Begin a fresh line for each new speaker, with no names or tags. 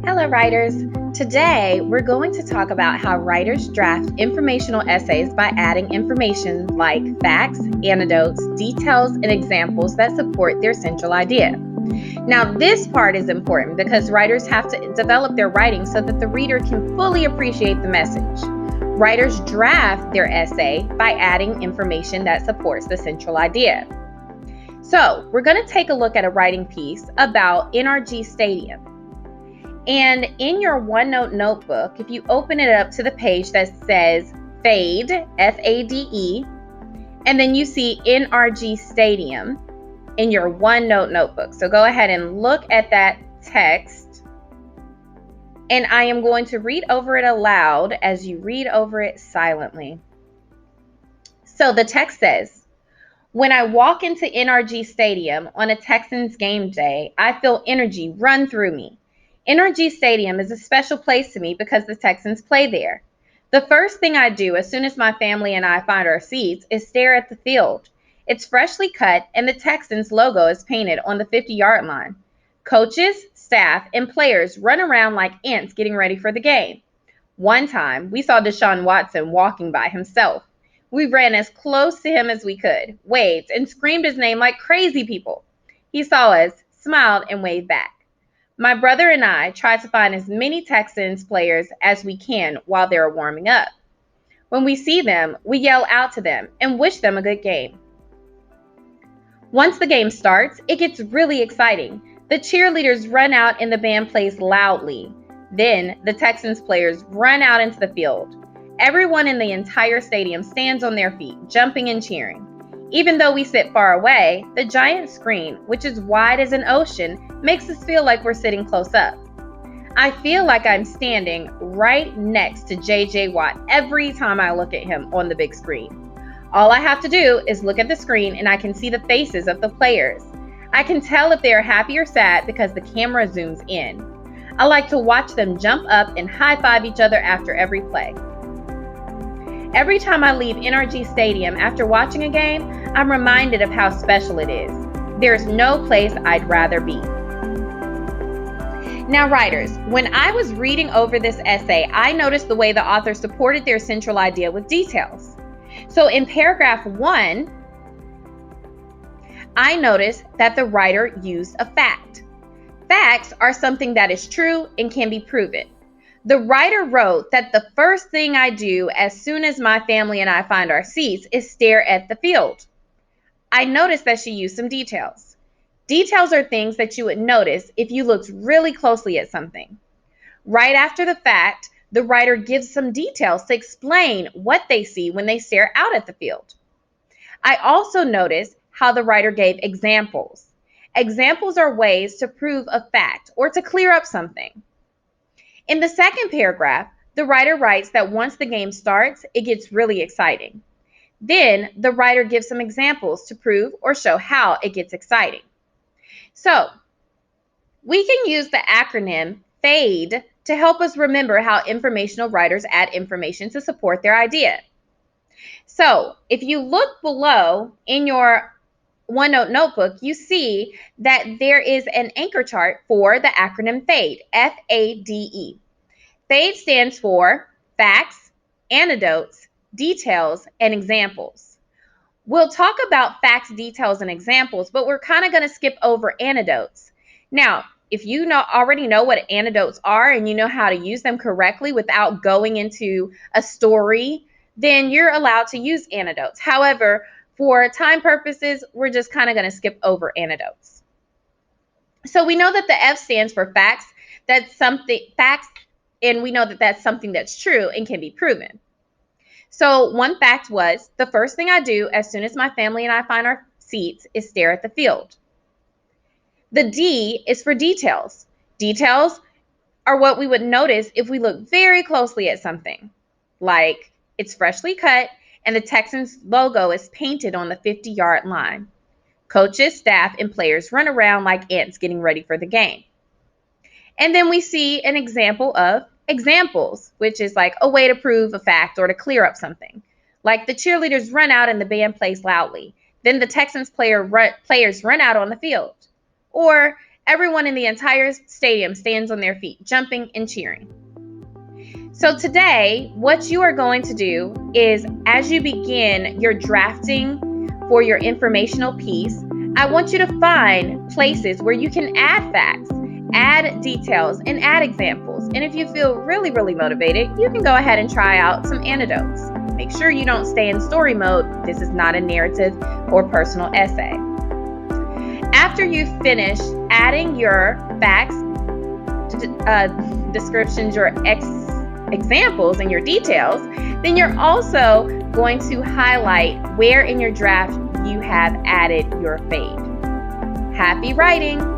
Hello, writers. Today, we're going to talk about how writers draft informational essays by adding information like facts, anecdotes, details, and examples that support their central idea. Now, this part is important because writers have to develop their writing so that the reader can fully appreciate the message. Writers draft their essay by adding information that supports the central idea. So, we're going to take a look at a writing piece about NRG Stadium. And in your OneNote notebook, if you open it up to the page that says FADE, F-A-D-E, and then you see NRG Stadium in your OneNote notebook. So go ahead and look at that text. And I am going to read over it aloud as you read over it silently. So the text says, "When I walk into NRG Stadium on a Texans game day, I feel energy run through me. NRG Stadium is a special place to me because the Texans play there. The first thing I do as soon as my family and I find our seats is stare at the field. It's freshly cut and the Texans logo is painted on the 50-yard line. Coaches, staff, and players run around like ants getting ready for the game. One time, we saw Deshaun Watson walking by himself. We ran as close to him as we could, waved, and screamed his name like crazy people. He saw us, smiled, and waved back. My brother and I try to find as many Texans players as we can while they're warming up. When we see them, we yell out to them and wish them a good game. Once the game starts, it gets really exciting. The cheerleaders run out and the band plays loudly. Then the Texans players run out into the field. Everyone in the entire stadium stands on their feet, jumping and cheering. Even though we sit far away, the giant screen, which is wide as an ocean, makes us feel like we're sitting close up. I feel like I'm standing right next to J.J. Watt every time I look at him on the big screen. All I have to do is look at the screen and I can see the faces of the players. I can tell if they are happy or sad because the camera zooms in. I like to watch them jump up and high-five each other after every play. Every time I leave NRG Stadium after watching a game, I'm reminded of how special it is. There's no place I'd rather be." Now, writers, when I was reading over this essay, I noticed the way the author supported their central idea with details. So in paragraph 1, I noticed that the writer used a fact. Facts are something that is true and can be proven. The writer wrote that the first thing I do as soon as my family and I find our seats is stare at the field. I noticed that she used some details. Details are things that you would notice if you looked really closely at something. Right after the fact, the writer gives some details to explain what they see when they stare out at the field. I also noticed how the writer gave examples. Examples are ways to prove a fact or to clear up something. In the second paragraph, the writer writes that once the game starts, it gets really exciting. Then the writer gives some examples to prove or show how it gets exciting. So, we can use the acronym FADE to help us remember how informational writers add information to support their idea. So, if you look below in your OneNote notebook, you see that there is an anchor chart for the acronym FADE, F-A-D-E. FADE stands for facts, anecdotes, details, and examples. We'll talk about facts, details, and examples, but we're kind of going to skip over anecdotes. Now, if you already know what anecdotes are and you know how to use them correctly without going into a story, then you're allowed to use anecdotes. However, for time purposes, we're just kind of going to skip over anecdotes. So we know that the F stands for facts. Facts, and we know that that's something that's true and can be proven. So one fact was, the first thing I do as soon as my family and I find our seats is stare at the field. The D is for details. Details are what we would notice if we look very closely at something, like it's freshly cut and the Texans logo is painted on the 50-yard line. Coaches, staff, and players run around like ants getting ready for the game. And then we see an example of examples, which is like a way to prove a fact or to clear up something. Like the cheerleaders run out and the band plays loudly. Then the Texans players run out on the field. Or Everyone in the entire stadium stands on their feet, jumping and cheering. So today, what you are going to do is, as you begin your drafting for your informational piece, I want you to find places where you can add facts, add details, and add examples. And if you feel really, really motivated, you can go ahead and try out some anecdotes. Make sure you don't stay in story mode. This is not a narrative or personal essay. After you've finished adding your facts, descriptions, your examples, and your details, then you're also going to highlight where in your draft you have added your fade. Happy writing!